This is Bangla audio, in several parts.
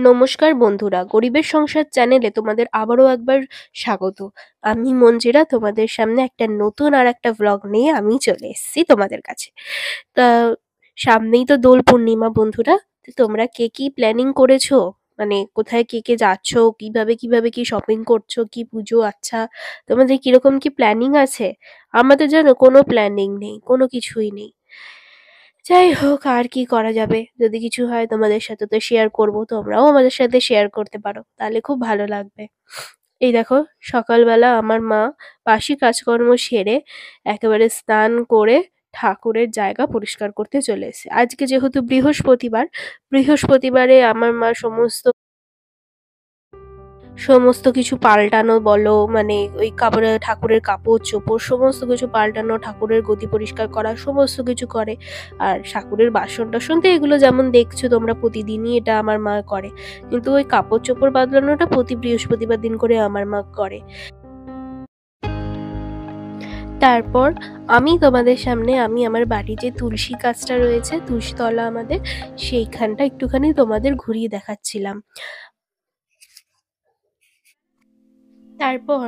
নমস্কার বন্ধুরা, গরিবের সংসার চ্যানেলে তোমাদের আবারও একবার স্বাগত। আমি মঞ্জিরা, তোমাদের সামনে একটা নতুন আর একটা ভ্লগ নিয়ে আমি চলে এসেছি তোমাদের কাছে। তা সামনেই তো দোল পূর্ণিমা বন্ধুরা, তো তোমরা কে কি প্ল্যানিং করেছো? মানে কোথায় কে কে যাচ্ছো, কিভাবে কি শপিং করছো, কি পুজো, আচ্ছা তোমাদের কিরকম কি প্ল্যানিং আছে? আমাদের জানো কোনো প্ল্যানিং নেই, কোনো কিছুই নেই। যাই হোক, আর কি করা যাবে, যদি কিছু হয় তোমাদের সাথে তো শেয়ার করবো, তোমরাও আমাদের সাথে শেয়ার করতে পারো, তাহলে খুব ভালো লাগবে। এই দেখো, সকালবেলা আমার মা বাসি কাজকর্ম সেরে একেবারে স্নান করে ঠাকুরের জায়গা পরিষ্কার করতে চলে এসেছে। আজকে যেহেতু বৃহস্পতিবারে আমার মা সমস্ত কিছু পাল্টানো বলো, মানে ওই কাপড়ে ঠাকুরের কাপড় চোপড় সমস্ত কিছু পাল্টানো, ঠাকুরের গদি পরিষ্কার করা সমস্ত কিছু করে। আর ঠাকুরের বাসন টাসন তো এগুলো যেমন দেখছো তোমরা প্রতিদিনই এটা আমার মা করে, কিন্তু ওই কাপড় চোপড় বদলানোটা প্রতি বৃহস্পতিবার দিন করে আমার মা করে। তারপর আমি তোমাদের সামনে আমি আমার বাড়ির যে তুলসী গাছটা রয়েছে, তুলসীতলা আমাদের, সেইখানটা একটুখানি তোমাদের ঘুরিয়ে দেখাচ্ছিলাম। তারপর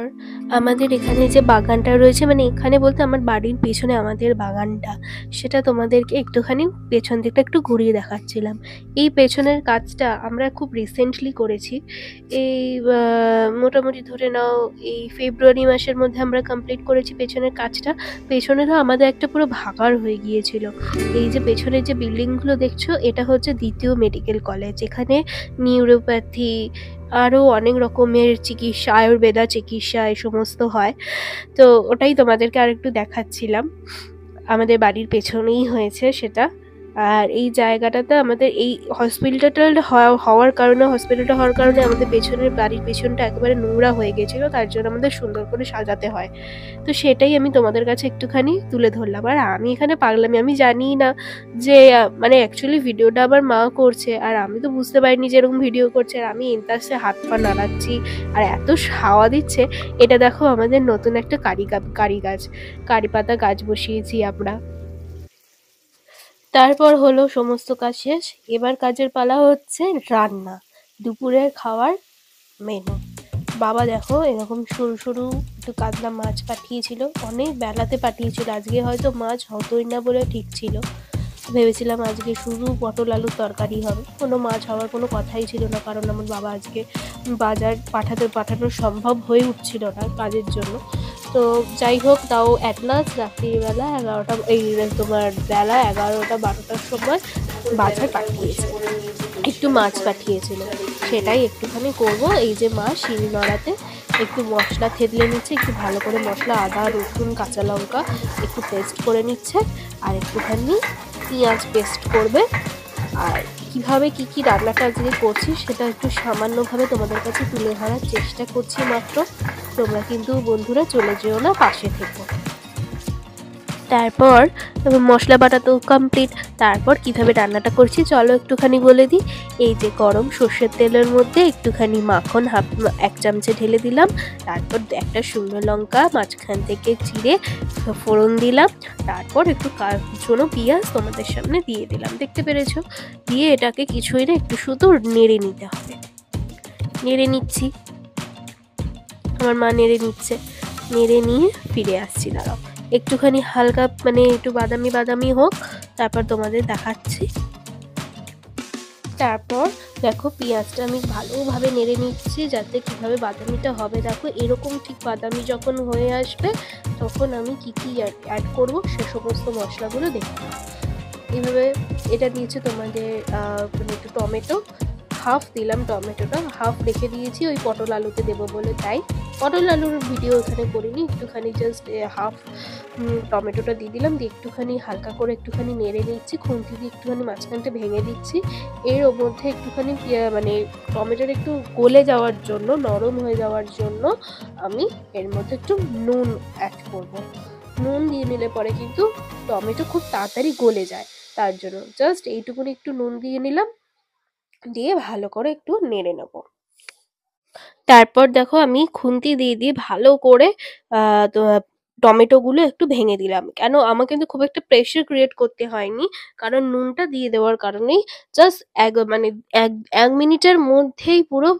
আমাদের এখানে যে বাগানটা রয়েছে, মানে এখানে বলতে আমার বাড়ির পেছনে আমাদের বাগানটা, সেটা তোমাদেরকে একটুখানি পেছন দিকটা একটু ঘুরিয়ে দেখাচ্ছিলাম। এই পেছনের কাজটা আমরা খুব রিসেন্টলি করেছি। এই মোটামুটি ধরে নাও এই ফেব্রুয়ারি মাসের মধ্যে আমরা কমপ্লিট করেছি পেছনের কাজটা। পেছনেরও আমাদের একটা পুরো ভাগাড় হয়ে গিয়েছিল। এই যে পেছনের যে বিল্ডিংগুলো দেখছো, এটা হচ্ছে দ্বিতীয় মেডিকেল কলেজ। এখানে নিউরোপ্যাথি আরও অনেক রকমের চিকিৎসা, আয়ুর্বেদা চিকিৎসা এই সমস্ত হয়। তো ওটাই তোমাদেরকে আরেকটু দেখাচ্ছিলাম। আমাদের বাড়ির পেছনেই হয়েছে সেটা। আর এই জায়গাটাতে আমাদের এই হসপিটালটা হওয়ার কারণে আমাদের পেছনের বাড়ির পেছনটা একেবারে নোংরা হয়ে গেছিলো, তার জন্য আমাদের সুন্দর করে সাজাতে হয়। তো সেটাই আমি তোমাদের কাছে একটুখানি তুলে ধরলাম। আর আমি এখানে পাগলামি, আমি জানিই না যে মানে অ্যাকচুয়ালি ভিডিওটা আমার মা করছে, আর আমি তো বুঝতে পারিনি যে এরকম ভিডিও করছে, আর আমি ইন্টারেস্টে হাত পা নাড়াচ্ছি আর এত হাওয়া দিচ্ছে। এটা দেখো, আমাদের নতুন একটা কারি পাতা গাছ বসিয়েছি আমরা। তারপর হলো সমস্ত কাজ শেষ, এবার কাজের পালা হচ্ছে রান্না, দুপুরের খাওয়ার মেনু। বাবা দেখো এরকম সরু সরু একটু কাতলা মাছ পাঠিয়েছিল, অনেক বেলাতে পাঠিয়েছিল, আজকে হয়তো মাছ হতোই না বলে ঠিক ছিল। ভেবেছিলাম আজকে শুধু পটল আলুর তরকারি হবে, কোনো মাছ হওয়ার কোনো কথাই ছিল না, কারণ আমার বাবা আজকে বাজার পাঠানো সম্ভব হয়ে উঠছিল না কাজের জন্য। তো যাই হোক, তাও অ্যাট লাস্ট রাত্রিবেলা 11টা, এই তোমার বেলা 11টা 12টার সময় বাজার পাঠিয়েছে, একটু মাছ পাঠিয়েছিল, সেটাই একটুখানি করব। এই যে মা শিল নোড়াতে একটু মশলা থেতলে নিচ্ছে, একটু ভালো করে মশলা, আদা রসুন কাঁচা লঙ্কা একটু পেস্ট করে নিচ্ছে, আর একটুখানি পেঁয়াজ পেস্ট করবে। আর কিভাবে কি রান্নাটা আজকে করছি সেটা একটু সামান্যভাবে তোমাদের কাছে তুলে ধরার চেষ্টা করছি মাত্র। তোমরা কিন্তু বন্ধুরা চলে যেও না, পাশে থেকো। তারপর মশলা বাটা তো কমপ্লিট। তারপর কিভাবে রান্নাটা করছি চলো একটুখানি বলে দিই। এই যে গরম সর্ষের তেলের মধ্যে একটুখানি মাখন 1 চামচে ঢেলে দিলাম। তারপর একটা শুকনো লঙ্কা মাঝখান থেকে চিড়ে ফোড়ন দিলাম। তারপর একটু কুচনো পেঁয়াজ তোমাদের সামনে দিয়ে দিলাম, দেখতে পেরেছো? দিয়ে এটাকে কিছুই না, একটু শুধু নেড়ে নিতে হবে। নেড়ে নিচ্ছি, আমার মা নেড়ে নিচ্ছে। নেড়ে নিয়ে ফিরে আসছি, দাঁড়াও একটুখানি হালকা মানে একটু বাদামি বাদামি হোক, তারপর তোমাদের দেখাচ্ছি। তারপর দেখো পেঁয়াজটা আমি ভালোভাবে নেড়ে নিচ্ছি, যাতে কিভাবে বাদামিটা হবে। দেখো এরকম ঠিক বাদামি যখন হয়ে আসবে, তখন আমি কি অ্যাড করব সে সমস্ত মশলাগুলো দেখতে হবে। এইভাবে এটা দিয়েছে তোমাদের মানে একটু টমেটো হাফ দিলাম, টমেটোটা হাফ রেখে দিয়েছি ওই পটল আলুতে দেবো বলে, তাই পটল আলুর ভিডিও এখানে করিনি, একটুখানি জাস্ট হাফ টমেটোটা দিয়ে দিলাম। দিয়ে একটুখানি হালকা করে একটুখানি নেড়ে নিচ্ছি, খুন্তি দিয়ে একটুখানি মাঝখানটা ভেঙে দিচ্ছি। এর মধ্যে একটুখানি মানে টমেটোর একটু গলে যাওয়ার জন্য, নরম হয়ে যাওয়ার জন্য আমি এর মধ্যে একটু নুন অ্যাড করব। নুন দিয়ে নিলে পরে কিন্তু টমেটো খুব তাড়াতাড়ি গলে যায়, তার জন্য জাস্ট এইটুকুনি একটু নুন দিয়ে নিলাম, দিয়ে ভালো করে একটু নেড়ে নেব। তারপর দেখো আমি খুন্তি দিয়ে ভালো করে টমেটোগুলো একটু ভেঙে দিলাম। কেন আমার কিন্তু খুব একটা প্রেশার ক্রিয়েট করতে হয়নি, কারণ নুনটা দিয়ে দেওয়ার কারণেই জাস্ট মানে এক ১ মিনিটের মধ্যেই পুরো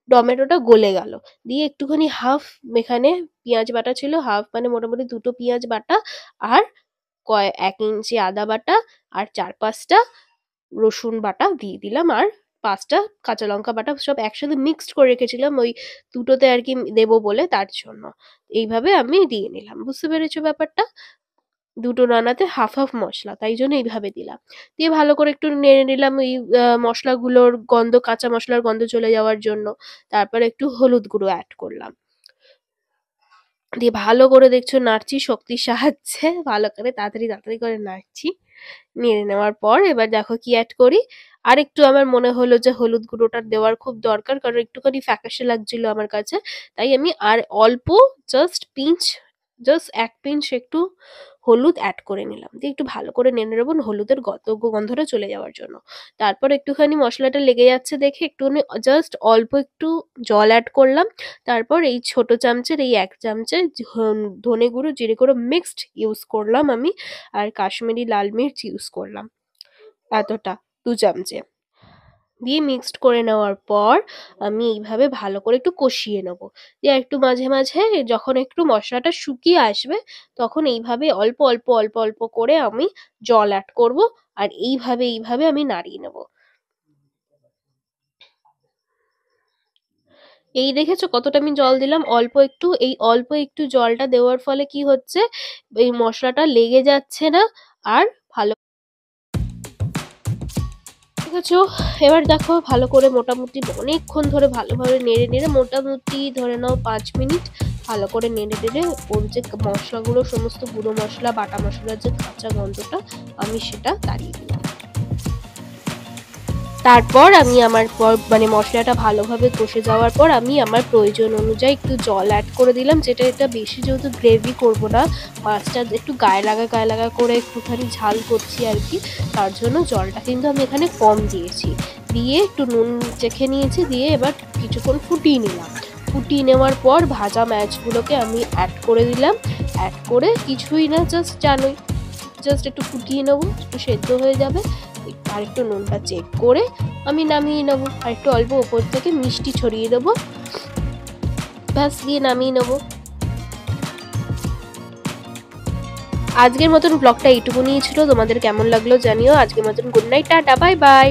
টমেটোটা গলে গেল। দিয়ে একটুখানি হাফ এখানে পেঁয়াজ বাটা ছিল, হাফ মানে মোটামুটি ২ টো পেঁয়াজ বাটা, আর ১ ইঞ্চি আদা বাটা, আর ৪-৫ টা রসুন বাটা দিয়ে দিলাম, আর ৫ টা কাঁচা লঙ্কা বাটা সব একসাথে মিক্সড করে রেখেছিলাম ওই দুটোতে আর কি দেবো বলে, তার জন্য। এইভাবে আমি দিয়ে নিলাম। বুঝতে পেরেছো ব্যাপারটা? দুটো রান্নাতে হাফ হাফ মশলা, তাই জন্য এইভাবে দিলাম। দিয়ে ভালো করে একটু নেড়ে নিলাম এই মশলাগুলোর গন্ধ, কাঁচা মশলার গন্ধ চলে যাওয়ার জন্য। তারপরে একটু হলুদ গুঁড়ো অ্যাড করলাম। দিয়ে ভালো করে দেখছো নাড়ছি শক্তির সাহায্যে, ভালো করে তাড়াতাড়ি তাড়াতাড়ি করে নাড়ছি। নেড়ে নেওয়ার পর এবার দেখো কি অ্যাড করি। আর একটু আমার মনে হলো যে হলুদ গুঁড়োটা দেওয়ার খুব দরকার, কারণ একটুখানি ফ্যাকাশে লাগছিল আমার কাছে। তাই আমি আর অল্প জাস্ট ১ পিঞ্চ একটু হলুদ অ্যাড করে নিলাম। দিয়ে একটু ভালো করে নেড়ে নেবো হলুদের গন্ধটা চলে যাওয়ার জন্য। তারপর একটুখানি মশলাটা লেগে যাচ্ছে দেখে একটুখানি জাস্ট অল্প একটু জল অ্যাড করলাম। তারপর এই ছোট চামচের এই ১ চামচে ধনে গুঁড়ো, জিরে গুঁড়ো মিক্সড ইউজ করলাম আমি, আর কাশ্মীরি লাল মির্চ ইউজ করলাম এতটা, ২ চামচে। দিয়ে মিক্সড করে নেওয়ার পর আমি এইভাবে ভালো করে একটু কষিয়ে নেবো। দিয়ে একটু মাঝে মাঝে যখন একটু মশলাটা শুকিয়ে আসবে, তখন এইভাবে অল্প অল্প অল্প অল্প করে আমি জল অ্যাড করব, আর এইভাবে আমি নাড়িয়ে নেব। এই দেখেছো কতটা আমি জল দিলাম? অল্প একটু, এই অল্প একটু জলটা দেওয়ার ফলে কি হচ্ছে, এই মশলাটা লেগে যাচ্ছে না, আর ভালো ঠিক আছে। এবার দেখো ভালো করে মোটামুটি অনেকক্ষণ ধরে ভালোভাবে নেড়ে নেড়ে মোটামুটি ধরে নাও ৫ মিনিট ভালো করে নেড়ে নেড়ে ওর যে মশলাগুলো, সমস্ত গুঁড়ো মশলা বাটা মশলার যে কাঁচা গন্ধটা, আমি সেটা তাড়িয়ে দিলাম। তারপর আমি আমার মানে মশলাটা ভালোভাবে কষে যাওয়ার পর আমি আমার প্রয়োজন অনুযায়ী একটু জল অ্যাড করে দিলাম, যেটা এটা বেশি যেহেতু গ্রেভি করবো না, মাছটা একটু গায়ে লাগা করে একটুখানি ঝাল করছি আর কি, তার জন্য জলটা কিন্তু আমি এখানে কম দিয়েছি। দিয়ে একটু নুন চেখে নিয়েছি, দিয়ে এবার কিছুক্ষণ ফুটিয়ে নিলাম। ফুটিয়ে নেওয়ার পর ভাজা মাছগুলোকে আমি অ্যাড করে দিলাম। অ্যাড করে কিছুই না, জাস্ট একটু ফুটিয়ে নেবো, একটু সেদ্ধ হয়ে যাবে। আর একটু নুনটা চেক করে আমি নামিয়ে নেবো, আর একটু অল্প ওপর থেকে মিষ্টি ছড়িয়ে দেবো, ব্যাস দিয়ে নামিয়ে নেবো। আজকের মতন ব্লগটা এইটুকুনি ছিল, তোমাদের কেমন লাগলো জানিও। আজকের মতন good night, tata, bye bye.